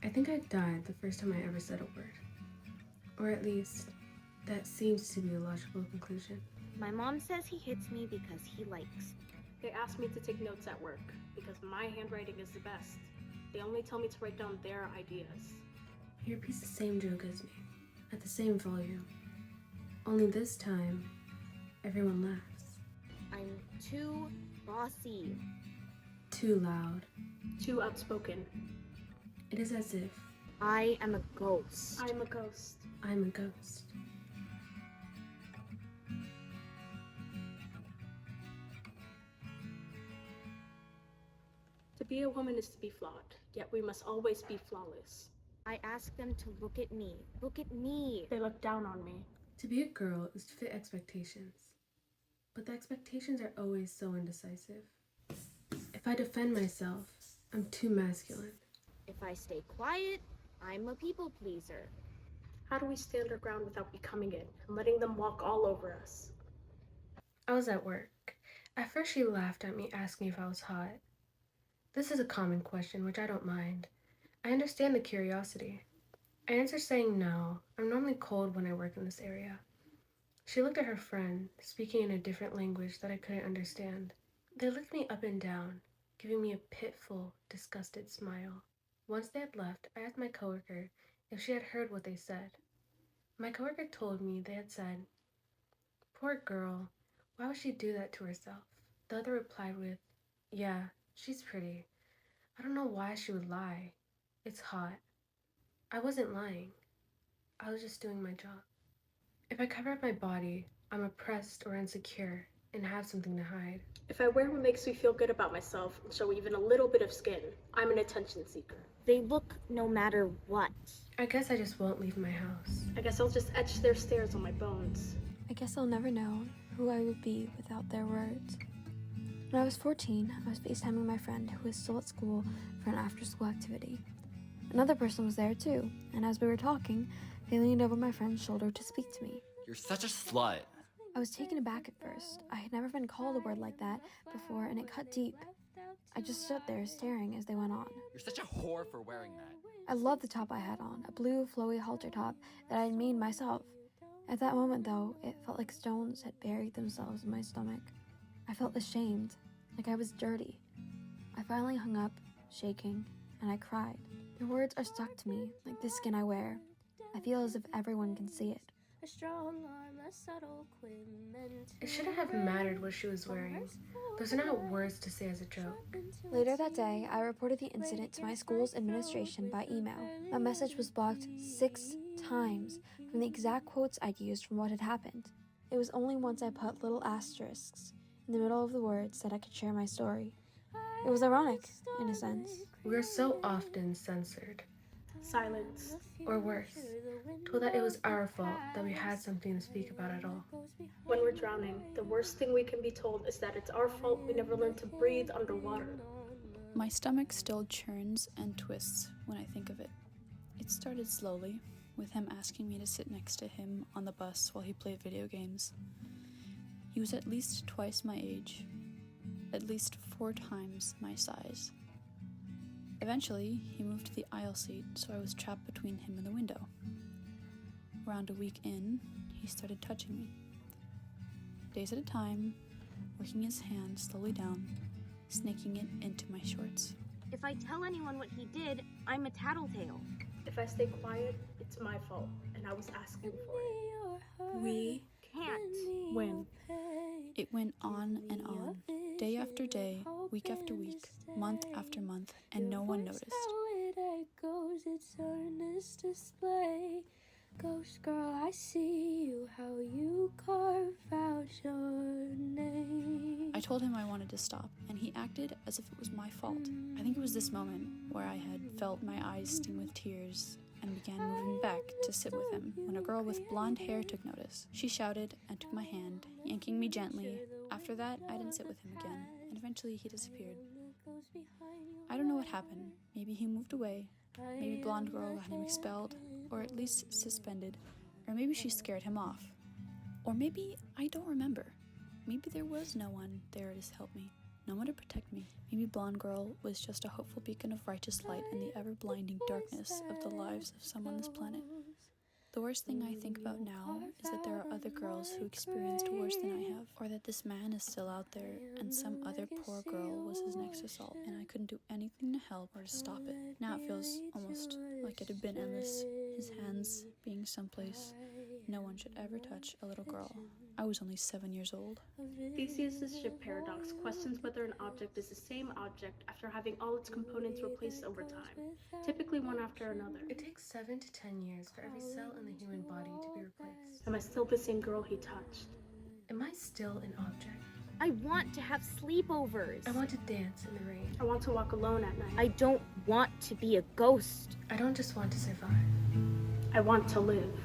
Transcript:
I think I died the first time I ever said a word. Or at least, that seems to be a logical conclusion. My mom says he hits me because he likes. They asked me to take notes at work because my handwriting is the best. They only tell me to write down their ideas. He repeats the same joke as me, at the same volume. Only this time, everyone laughs. I'm too bossy. Too loud. Too outspoken. It is as if I am a ghost. I'm a ghost. I'm a ghost. To be a woman is to be flawed, yet we must always be flawless. I ask them to look at me. Look at me. They look down on me. To be a girl is to fit expectations. But the expectations are always so indecisive. If I defend myself, I'm too masculine. If I stay quiet, I'm a people pleaser. How do we stand our ground without becoming it and letting them walk all over us? I was at work. At first she laughed at me, asking if I was hot. This is a common question, which I don't mind. I understand the curiosity. I answered saying no. I'm normally cold when I work in this area. She looked at her friend, speaking in a different language that I couldn't understand. They looked me up and down, giving me a pitiful, disgusted smile. Once they had left, I asked my coworker if she had heard what they said. My coworker told me they had said, "Poor girl, why would she do that to herself?" The other replied with, "Yeah, she's pretty. I don't know why she would lie. It's hot." I wasn't lying. I was just doing my job. If I cover up my body, I'm oppressed or insecure and have something to hide. If I wear what makes me feel good about myself and show even a little bit of skin, I'm an attention seeker. They look no matter what. I guess I just won't leave my house. I guess I'll just etch their stares on my bones. I guess I'll never know who I would be without their words. When I was 14, I was FaceTiming my friend who was still at school for an after-school activity. Another person was there too, and as we were talking, they leaned over my friend's shoulder to speak to me. You're such a slut. I was taken aback at first. I had never been called a word like that before, and it cut deep. I just stood there staring as they went on. You're such a whore for wearing that. I loved the top I had on, a blue, flowy halter top that I had made myself. At that moment, though, it felt like stones had buried themselves in my stomach. I felt ashamed, like I was dirty. I finally hung up, shaking, and I cried. Their words are stuck to me, like the skin I wear. I feel as if everyone can see it. It shouldn't have mattered what she was wearing. Those are not words to say as a joke. Later that day, I reported the incident to my school's administration by email. My message was blocked 6 times from the exact quotes I'd used from what had happened. It was only once I put little asterisks in the middle of the words that I could share my story. It was ironic, in a sense. We are so often censored. Silence. Or worse, told that it was our fault that we had something to speak about at all. When we're drowning, the worst thing we can be told is that it's our fault we never learned to breathe underwater. My stomach still churns and twists when I think of it. It started slowly, with him asking me to sit next to him on the bus while he played video games. He was at least twice my age, at least 4 times my size. Eventually, he moved to the aisle seat, so I was trapped between him and the window. Around a week in, he started touching me. Days at a time, working his hand slowly down, snaking it into my shorts. If I tell anyone what he did, I'm a tattletale. If I stay quiet, it's my fault, and I was asking for it. We Can't win. It went on and on, day after day, week after week, month after month, and no one noticed. It's earnest display. Ghost girl, I see you, how you carve out your name. I told him I wanted to stop, and he acted as if it was my fault. I think it was this moment where I had felt my eyes sting with tears and began moving back to sit with him when a girl with blonde hair took notice. She shouted and took my hand, yanking me gently. After that, I didn't sit with him again, and eventually he disappeared. I don't know what happened. Maybe he moved away. Maybe blonde girl got him expelled, or at least suspended. Or maybe she scared him off. Or maybe I don't remember. Maybe there was no one there to help me. no one to protect me. Maybe Blonde Girl was just a hopeful beacon of righteous light in the ever-blinding darkness of the lives of some on this planet. The worst thing I think about now is that there are other girls who experienced worse than I have, or that this man is still out there and some other poor girl was his next assault, and I couldn't do anything to help or to stop it. Now it feels almost like it had been endless, his hands being someplace no one should ever touch a little girl. I was only 7 years old. Theseus' ship paradox questions whether an object is the same object after having all its components replaced over time, typically one after another. It takes 7 to 10 years for every cell in the human body to be replaced. Am I still the same girl he touched? Am I still an object? I want to have sleepovers. I want to dance in the rain. I want to walk alone at night. I don't want to be a ghost. I don't just want to survive. I want to live.